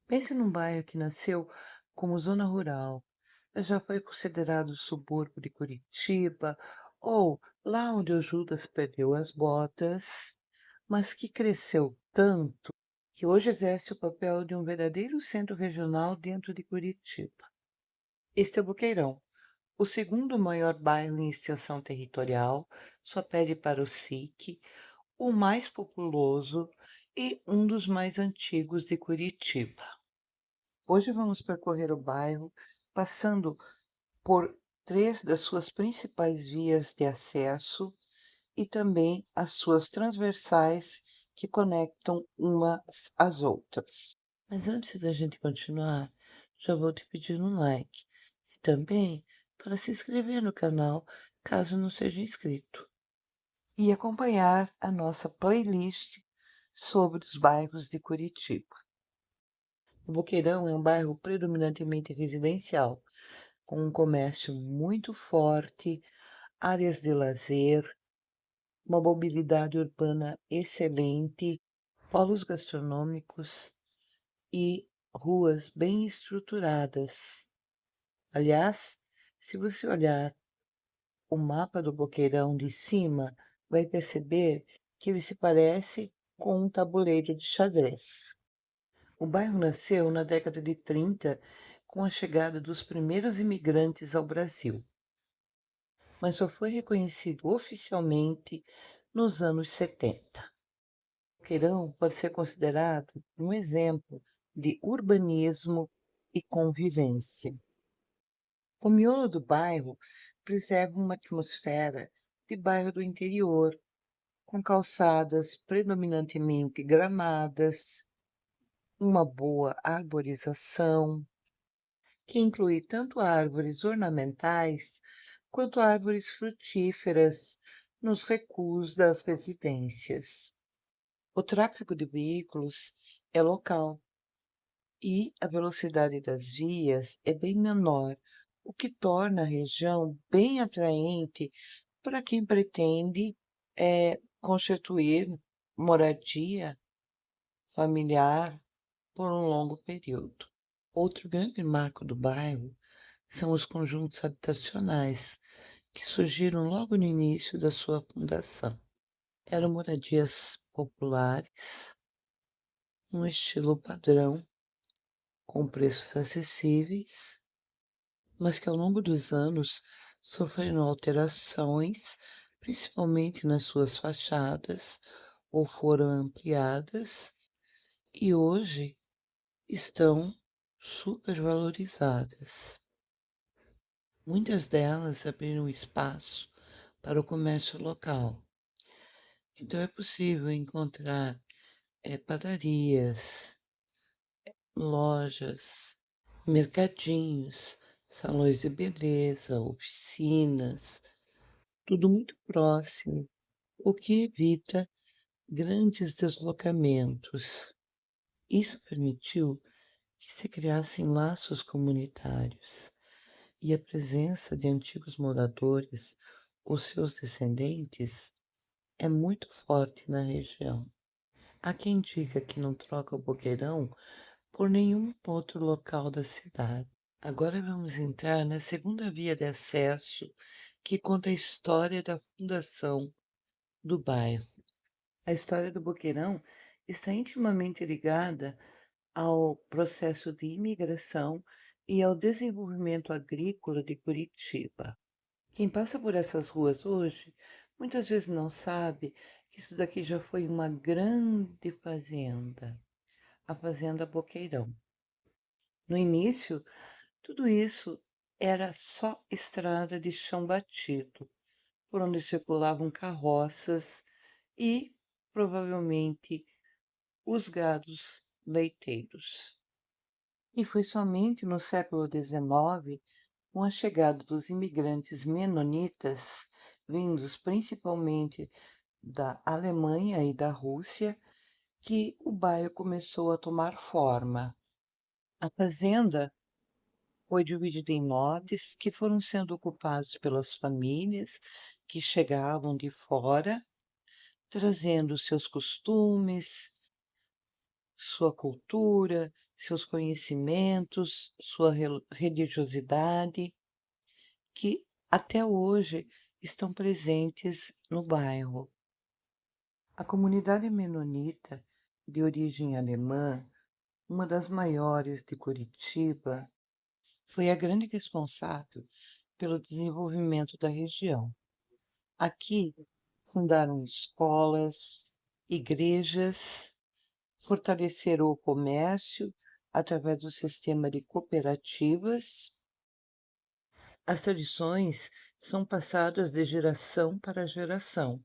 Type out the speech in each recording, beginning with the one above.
Pense num bairro que nasceu como zona rural, mas já foi considerado subúrbio de Curitiba, ou lá onde o Judas perdeu as botas, mas que cresceu tanto que hoje exerce o papel de um verdadeiro centro regional dentro de Curitiba. Este é o Boqueirão, o segundo maior bairro em extensão territorial, só perde para o SIC, o mais populoso e um dos mais antigos de Curitiba. Hoje vamos percorrer o bairro, passando por três das suas principais vias de acesso e também as suas transversais que conectam umas às outras. Mas antes da gente continuar, já vou te pedir um like e também para se inscrever no canal, caso não seja inscrito, e acompanhar a nossa playlist sobre os bairros de Curitiba. O Boqueirão é um bairro predominantemente residencial, com um comércio muito forte, áreas de lazer, uma mobilidade urbana excelente, polos gastronômicos e ruas bem estruturadas. Aliás, se você olhar o mapa do Boqueirão de cima, vai perceber que ele se parece com um tabuleiro de xadrez. O bairro nasceu na década de 30 com a chegada dos primeiros imigrantes ao Brasil, mas só foi reconhecido oficialmente nos anos 70. Queirão pode ser considerado um exemplo de urbanismo e convivência. O miolo do bairro preserva uma atmosfera de bairro do interior, com calçadas predominantemente gramadas, uma boa arborização, que inclui tanto árvores ornamentais quanto árvores frutíferas nos recuos das residências. O tráfego de veículos é local e a velocidade das vias é bem menor, o que torna a região bem atraente para quem pretende constituir moradia familiar por um longo período. Outro grande marco do bairro são os conjuntos habitacionais, que surgiram logo no início da sua fundação. Eram moradias populares, um estilo padrão, com preços acessíveis, mas que ao longo dos anos sofreram alterações, principalmente nas suas fachadas, ou foram ampliadas, e hoje estão supervalorizadas. Muitas delas abriram espaço para o comércio local. Então é possível encontrar padarias, lojas, mercadinhos, salões de beleza, oficinas, tudo muito próximo, o que evita grandes deslocamentos. Isso permitiu que se criassem laços comunitários e a presença de antigos moradores ou seus descendentes é muito forte na região. Há quem diga que não troca o Boqueirão por nenhum outro local da cidade. Agora vamos entrar na segunda via de acesso, que conta a história da fundação do bairro. A história do Boqueirão está intimamente ligada ao processo de imigração e ao desenvolvimento agrícola de Curitiba. Quem passa por essas ruas hoje muitas vezes não sabe que isso daqui já foi uma grande fazenda, a Fazenda Boqueirão. No início, tudo isso era só estrada de chão batido, por onde circulavam carroças e, provavelmente, os gados leiteiros. E foi somente no século XIX, com a chegada dos imigrantes menonitas, vindos principalmente da Alemanha e da Rússia, que o bairro começou a tomar forma. A fazenda foi dividida em lotes que foram sendo ocupados pelas famílias que chegavam de fora, trazendo seus costumes, sua cultura, seus conhecimentos, sua religiosidade, que até hoje estão presentes no bairro. A comunidade menonita, de origem alemã, uma das maiores de Curitiba, foi a grande responsável pelo desenvolvimento da região. Aqui fundaram escolas, igrejas, fortaleceram o comércio através do sistema de cooperativas. As tradições são passadas de geração para geração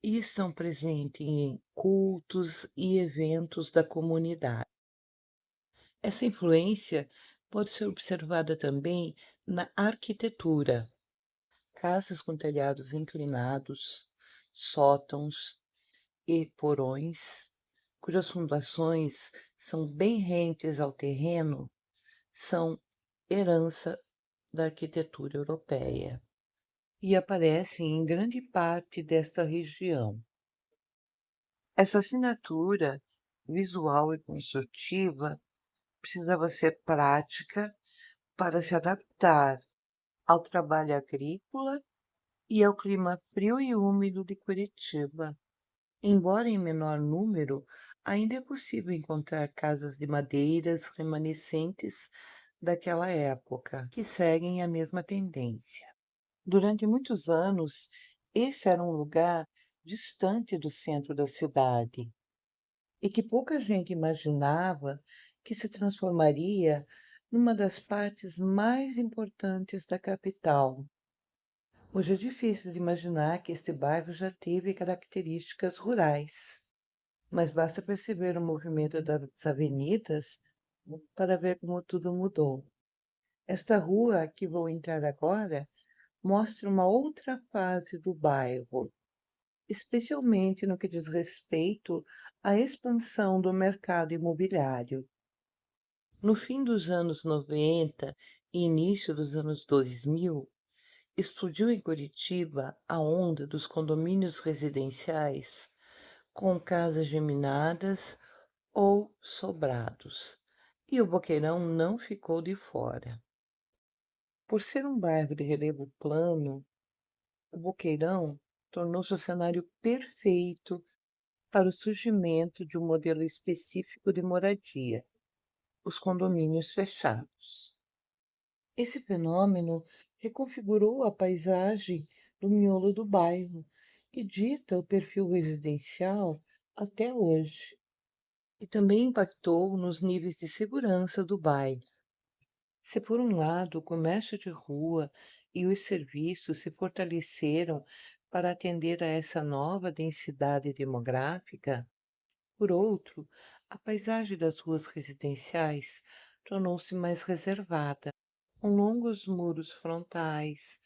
e estão presentes em cultos e eventos da comunidade. Essa influência pode ser observada também na arquitetura. Casas com telhados inclinados, sótãos e porões, cujas fundações são bem rentes ao terreno, são herança da arquitetura europeia e aparecem em grande parte desta região. Essa assinatura visual e construtiva precisava ser prática para se adaptar ao trabalho agrícola e ao clima frio e úmido de Curitiba. Embora em menor número, ainda é possível encontrar casas de madeiras remanescentes daquela época, que seguem a mesma tendência. Durante muitos anos, esse era um lugar distante do centro da cidade e que pouca gente imaginava que se transformaria numa das partes mais importantes da capital. Hoje é difícil de imaginar que este bairro já teve características rurais, mas basta perceber o movimento das avenidas para ver como tudo mudou. Esta rua que vou entrar agora mostra uma outra fase do bairro, especialmente no que diz respeito à expansão do mercado imobiliário. No fim dos anos 90 e início dos anos 2000, explodiu em Curitiba a onda dos condomínios residenciais com casas geminadas ou sobrados, e o Boqueirão não ficou de fora. Por ser um bairro de relevo plano, o Boqueirão tornou-se o cenário perfeito para o surgimento de um modelo específico de moradia, os condomínios fechados. Esse fenômeno reconfigurou a paisagem do miolo do bairro e dita o perfil residencial até hoje. E também impactou nos níveis de segurança do bairro. Se, por um lado, o comércio de rua e os serviços se fortaleceram para atender a essa nova densidade demográfica, por outro, a paisagem das ruas residenciais tornou-se mais reservada, com longos muros frontais,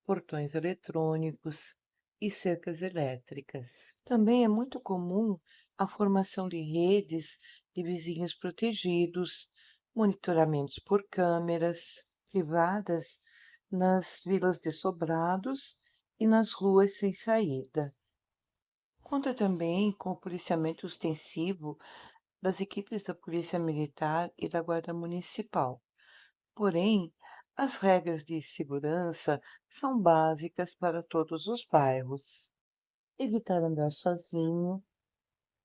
portões eletrônicos e cercas elétricas. Também é muito comum a formação de redes de vizinhos protegidos, monitoramentos por câmeras privadas nas vilas de sobrados e nas ruas sem saída. Conta também com o policiamento ostensivo das equipes da Polícia Militar e da Guarda Municipal. Porém, as regras de segurança são básicas para todos os bairros. Evitar andar sozinho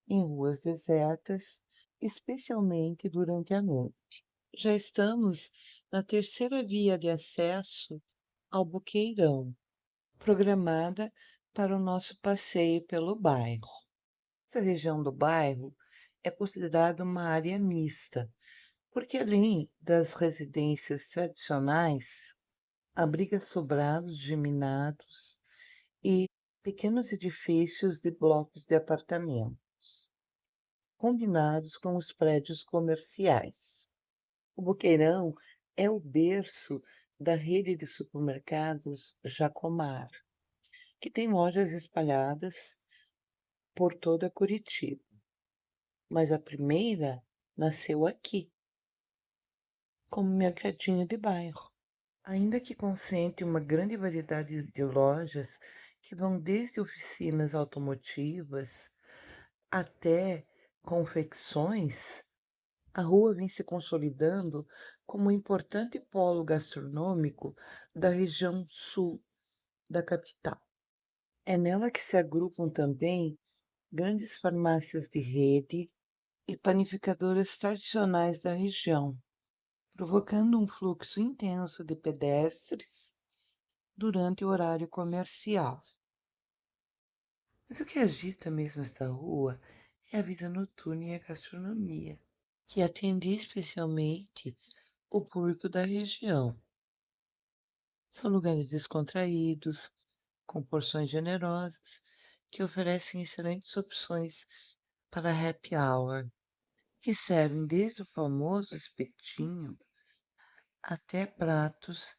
em ruas desertas, especialmente durante a noite. Já estamos na terceira via de acesso ao Boqueirão, programada para o nosso passeio pelo bairro. Essa região do bairro é considerada uma área mista, porque além das residências tradicionais, abriga sobrados geminados e pequenos edifícios de blocos de apartamentos, combinados com os prédios comerciais. O Boqueirão é o berço da rede de supermercados Jacomar, que tem lojas espalhadas por toda Curitiba. Mas a primeira nasceu aqui, como mercadinho de bairro. Ainda que concentre uma grande variedade de lojas que vão desde oficinas automotivas até confecções, A rua vem se consolidando como um importante polo gastronômico da região sul da capital. É nela que se agrupam também grandes farmácias de rede e panificadoras tradicionais da região, provocando um fluxo intenso de pedestres durante o horário comercial. Mas o que agita mesmo esta rua é a vida noturna e a gastronomia, que atende especialmente o público da região. São lugares descontraídos, com porções generosas, que oferecem excelentes opções para happy hour, que servem desde o famoso espetinho até pratos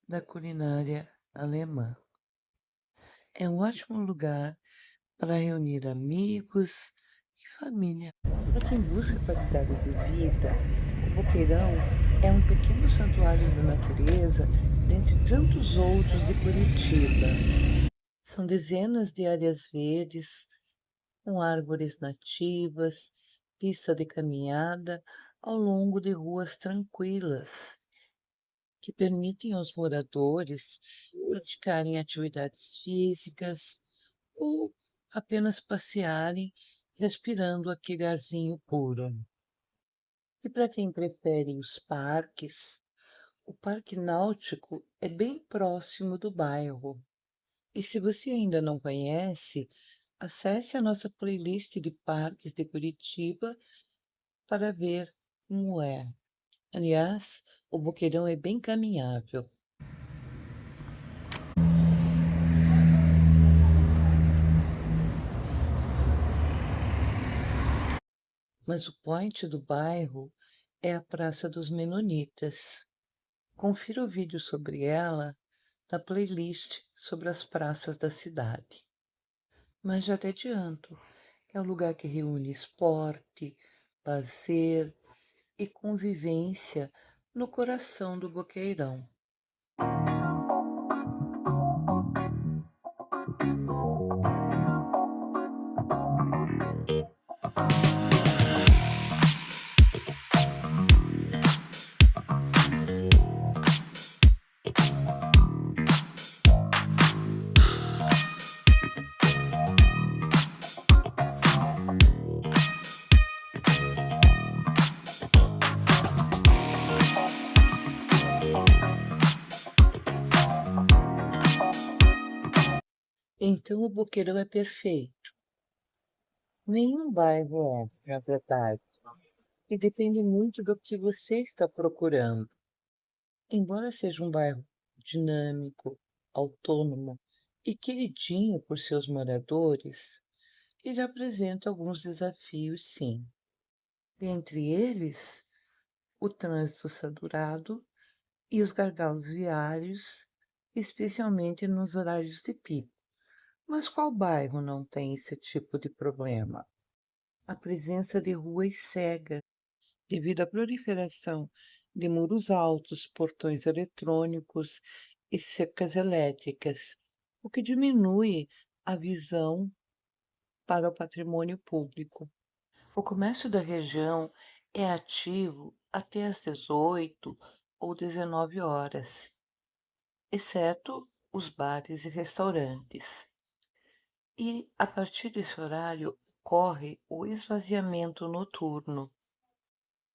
da culinária alemã. É um ótimo lugar para reunir amigos e família. Para quem busca qualidade de vida, o Boqueirão é um pequeno santuário da natureza dentre tantos outros de Curitiba. São dezenas de áreas verdes, com árvores nativas, pista de caminhada ao longo de ruas tranquilas, que permitem aos moradores praticarem atividades físicas ou apenas passearem respirando aquele arzinho puro. E para quem prefere os parques, o Parque Náutico é bem próximo do bairro. E se você ainda não conhece, acesse a nossa playlist de parques de Curitiba para ver como é. Aliás, o Boqueirão é bem caminhável. Mas o point do bairro é a Praça dos Menonitas. Confira o vídeo sobre ela na playlist sobre as praças da cidade. Mas já te adianto, é um lugar que reúne esporte, lazer e convivência no coração do Boqueirão. Então o Boqueirão é perfeito. Nenhum bairro é, na verdade, e depende muito do que você está procurando. Embora seja um bairro dinâmico, autônomo e queridinho por seus moradores, ele apresenta alguns desafios, sim. Dentre eles, o trânsito saturado e os gargalos viários, especialmente nos horários de pico. Mas qual bairro não tem esse tipo de problema? A presença de ruas cegas, devido à proliferação de muros altos, portões eletrônicos e cercas elétricas, o que diminui a visão para o patrimônio público. O comércio da região é ativo até às 18 ou 19 horas, exceto os bares e restaurantes. E, a partir desse horário, ocorre o esvaziamento noturno,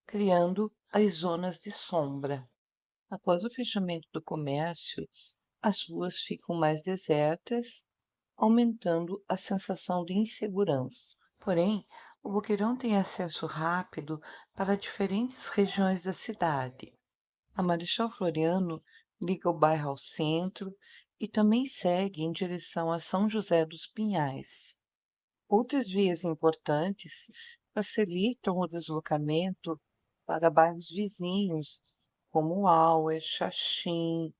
criando as zonas de sombra. Após o fechamento do comércio, as ruas ficam mais desertas, aumentando a sensação de insegurança. Porém, o Boqueirão tem acesso rápido para diferentes regiões da cidade. A Marechal Floriano liga o bairro ao centro e também segue em direção a São José dos Pinhais. Outras vias importantes facilitam o deslocamento para bairros vizinhos, como Auer, Xaxim,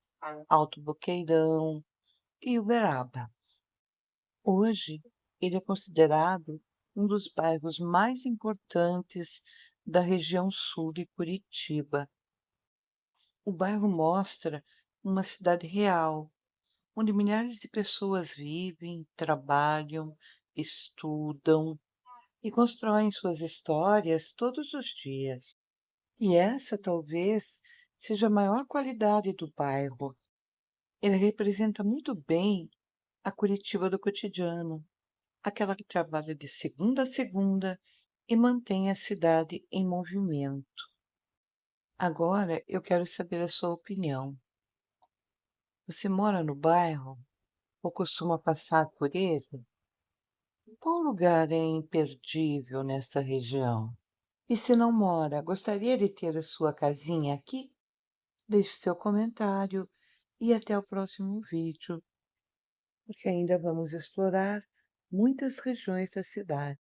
Alto Boqueirão e Uberaba. Hoje, ele é considerado um dos bairros mais importantes da região sul de Curitiba. O bairro mostra uma cidade real, onde milhares de pessoas vivem, trabalham, estudam e constroem suas histórias todos os dias. E essa talvez seja a maior qualidade do bairro. Ele representa muito bem a Curitiba do cotidiano, aquela que trabalha de segunda a segunda e mantém a cidade em movimento. Agora eu quero saber a sua opinião. Você mora no bairro ou costuma passar por ele? Qual lugar é imperdível nessa região? E se não mora, gostaria de ter a sua casinha aqui? Deixe seu comentário e até o próximo vídeo, porque ainda vamos explorar muitas regiões da cidade.